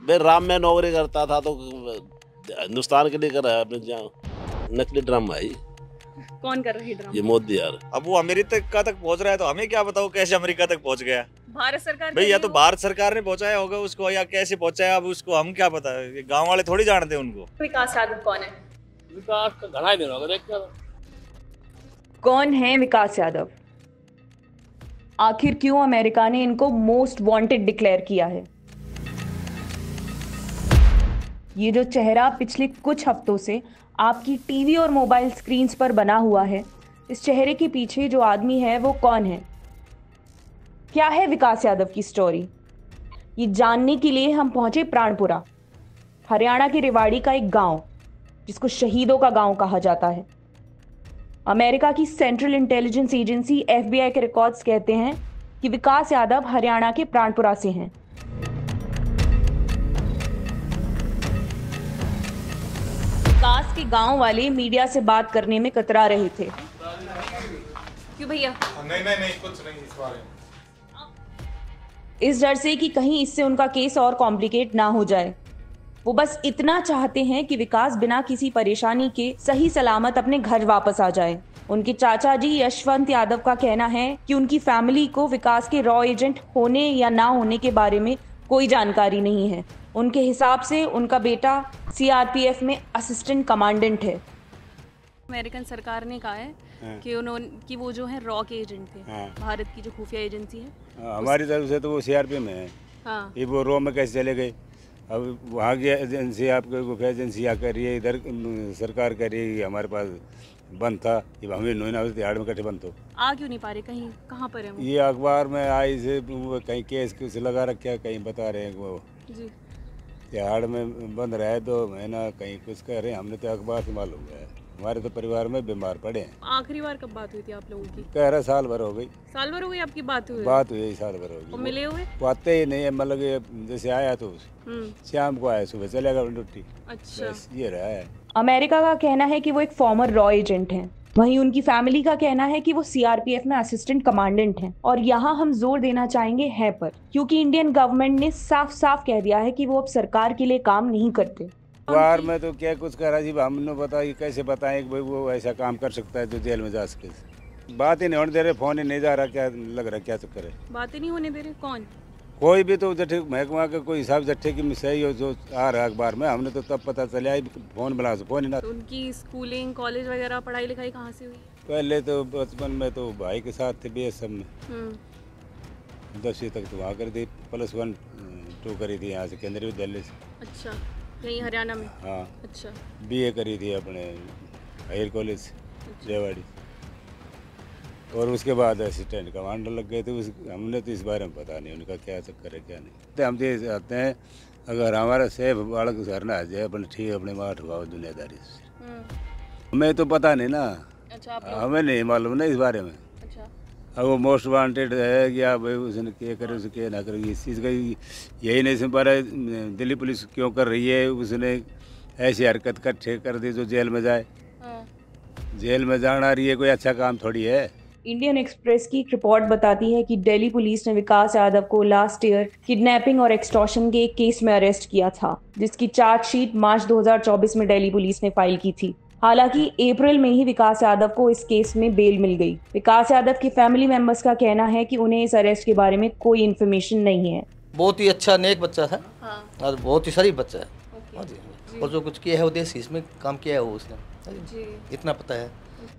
भाई राम में नौकरी करता था तो हिंदुस्तान के लिए कर रहा है अपने, जहाँ नकली ड्रामा है। कौन कर रही ड्रामा? ये मोदी यार। अब वो अमेरिका तक पहुंच रहा है तो हमें क्या बताओ कैसे अमेरिका तक पहुंच गया। भारत सरकार भाई या तो भारत सरकार ने पहुंचाया होगा उसको, या कैसे पहुंचाया अब उसको हम क्या पता है, गांव वाले थोड़ी जानते हैं उनको। विकास यादव कौन है? विकास का घना ही दिन होगा देख कर। कौन है विकास यादव? आखिर क्यों अमेरिका ने इनको मोस्ट वांटेड डिक्लेयर किया है? ये जो चेहरा पिछले कुछ हफ्तों से आपकी टीवी और मोबाइल स्क्रीन्स पर बना हुआ है, इस चेहरे के पीछे जो आदमी है वो कौन है? क्या है विकास यादव की स्टोरी? ये जानने के लिए हम पहुंचे प्राणपुरा, हरियाणा के रेवाड़ी का एक गांव जिसको शहीदों का गांव कहा जाता है। अमेरिका की सेंट्रल इंटेलिजेंस एजेंसी FBI के रिकॉर्ड्स कहते हैं कि विकास यादव हरियाणा के प्राणपुरा से हैं। विकास के गांव वाले मीडिया से बात करने में कतरा रहे थे। क्यों भैया? नहीं कुछ नहीं इस बारे में। इस डर से कि कहीं इससे उनका केस और कॉम्प्लिकेट ना हो जाए। वो बस इतना चाहते हैं कि विकास बिना किसी परेशानी के सही सलामत अपने घर वापस आ जाए। उनके चाचा जी यशवंत यादव का कहना है कि उनकी फैमिली को विकास के रॉ एजेंट होने या ना होने के बारे में कोई जानकारी नहीं है। उनके हिसाब से उनका बेटा CRPF में असिस्टेंट कमांडेंट है। अमेरिकन सरकार ने कहा है कि वो जो है रॉ के एजेंट थे। भारत की जो खुफिया एजेंसी है हमारी तरफ से तो वो CRPF में है। ये वो रॉ में कैसे चले गए? अब वहाँ की एजेंसी आपको खुफिया एजेंसी आ कर रही है, इधर सरकार कह रही है हमारे पास बंद था, ये हमें नोइना तिहाड़ में कटे बंद तो आ क्यों नहीं पा रहे? कहीं कहाँ पर है वो? ये अखबार में आई से कहीं केस कुछ लगा रखा, कहीं बता रहे हैं वो जी तिहाड़ में बंद रहा है 2 महीना, कहीं कुछ कह रहे हैं। हमने तो अखबार से मालूम है। हमारे तो परिवार में बीमार पड़े हैं। आखिरी बार कब बात हुई थी आप लोगों की? कह रहा साल भर हो गई। साल भर हो गई आपकी बात हुई? बात हुई साल भर हो गई। मिले हुए? वो आते ही नहीं है, मतलब ये जैसे आया तो शाम को आया, सुबह चलेगा ड्यूटी। अच्छा, बस ये रहा है। अमेरिका का कहना है कि वो एक फॉर्मर रॉ एजेंट हैं। वहीं उनकी फैमिली का कहना है कि वो CRPF में असिस्टेंट कमांडेंट हैं। और यहाँ हम जोर देना चाहेंगे है पर, क्योंकि इंडियन गवर्नमेंट ने साफ साफ कह दिया है कि वो अब सरकार के लिए काम नहीं करते। अखबार में तो क्या कुछ कह रहा जी, हमने बताया कैसे बताएं कि भाई वो ऐसा काम कर सकता है जो जेल में जा सके। बात ही नहीं होने दे रहे, फोन ही नहीं जा रहा, क्या लग रहा क्या चक्कर है? बात ही नहीं होने दे रहे? कौन? कोई भी तो जट्ठे महकमा का कोई हिसाब जट्ठे की सही हो जो आ रहा है अखबार में, हमने तो तब पता चला फोन बना फोन ही ना। तो उनकी स्कूलिंग कॉलेज वगैरह पढ़ाई लिखाई कहाँ से हुई? पहले तो बचपन में तो भाई के साथ थे BSF में, 10वीं तक तो वहाँ कर दी, +1 2 करी थी यहाँ से केंद्रीय विद्यालय से। अच्छा, यहीं हरियाणा में? हाँ। अच्छा, BA करी थी अपने हायर कॉलेज रेवाड़ी, और उसके बाद असिस्टेंट कमांडर लग गए थे। हमने तो इस बारे में पता नहीं उनका क्या चक्कर है क्या नहीं। तो हम तो ये चाहते हैं अगर हमारा सेफ बालक घर ना आ जाए अपने ठीक अपने माँ ठुकाओ दुनियादारी से। हमें तो पता नहीं ना। अच्छा, हमें नहीं मालूम ना इस बारे में। अच्छा, अब वो मोस्ट वांटेड है क्या भाई, उसने क्या करे उसे क्या ना करे, इस चीज़ का यही नहीं समझ पा रहा है दिल्ली पुलिस क्यों कर रही है। उसने ऐसी हरकत कर दी जो जेल में जाए। जेल में जाना रही है कोई अच्छा काम थोड़ी है। इंडियन एक्सप्रेस की एक रिपोर्ट बताती है कि दिल्ली पुलिस ने विकास यादव को लास्ट ईयर किडनैपिंग और एक्सटॉर्शन के एक केस में अरेस्ट किया था, जिसकी चार्जशीट मार्च 2024 में दिल्ली पुलिस ने फाइल की थी। हालांकि अप्रैल में ही विकास यादव को इस केस में बेल मिल गई। विकास यादव के फैमिली मेंबर्स का कहना है कि उन्हें इस अरेस्ट के बारे में कोई इन्फॉर्मेशन नहीं है। बहुत ही अच्छा नेक बच्चा था। हाँ। और बहुत ही शरीफ बच्चा है। हाँ जी। और जो कुछ किया है वो देश इसमें काम किया है वो उसने जी। इतना पता है।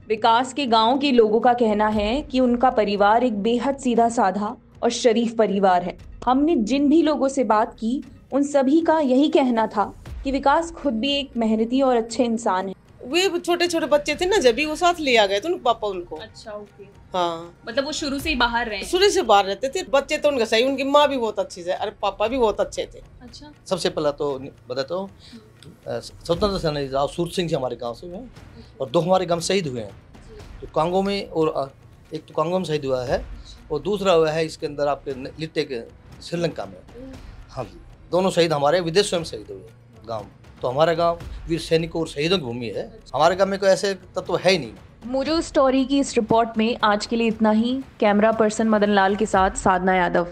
विकास के गांव के लोगों का कहना है कि उनका परिवार एक बेहद सीधा साधा और शरीफ परिवार है। हमने जिन भी लोगों से बात की उन सभी का यही कहना था कि विकास खुद भी एक मेहनती और अच्छे इंसान है। वे छोटे छोटे बच्चे थे ना, जब भी वो साथ ले आ गए थे उनके पापा उनको। अच्छा, ओके। हाँ, मतलब वो शुरू से ही बाहर रहे? शुरू से बाहर रहते थे। बच्चे तो उनके सही, उनकी माँ भी बहुत अच्छी है और पापा भी बहुत अच्छे थे। अच्छा। सबसे पहला तो बताता हूँ, स्वतंत्र सेनानी सूरत सिंह से हमारे गाँव से हुए हैं, और 2 हमारे गाँव शहीद हुए हैं। तो कांगो में, और एक तो कांगो में शहीद हुआ है, और दूसरा हुआ है इसके अंदर आपके लिट्टे के श्रीलंका में। हाँ जी, दोनों शहीद हमारे विदेशों में शहीद हुए गाँव। तो हमारा गांव वीर सैनिकों और शहीदों की भूमि है। हमारे गांव में कोई ऐसे तत्व है ही नहीं। मोजो स्टोरी की इस रिपोर्ट में आज के लिए इतना ही। कैमरा पर्सन मदन लाल के साथ साधना यादव।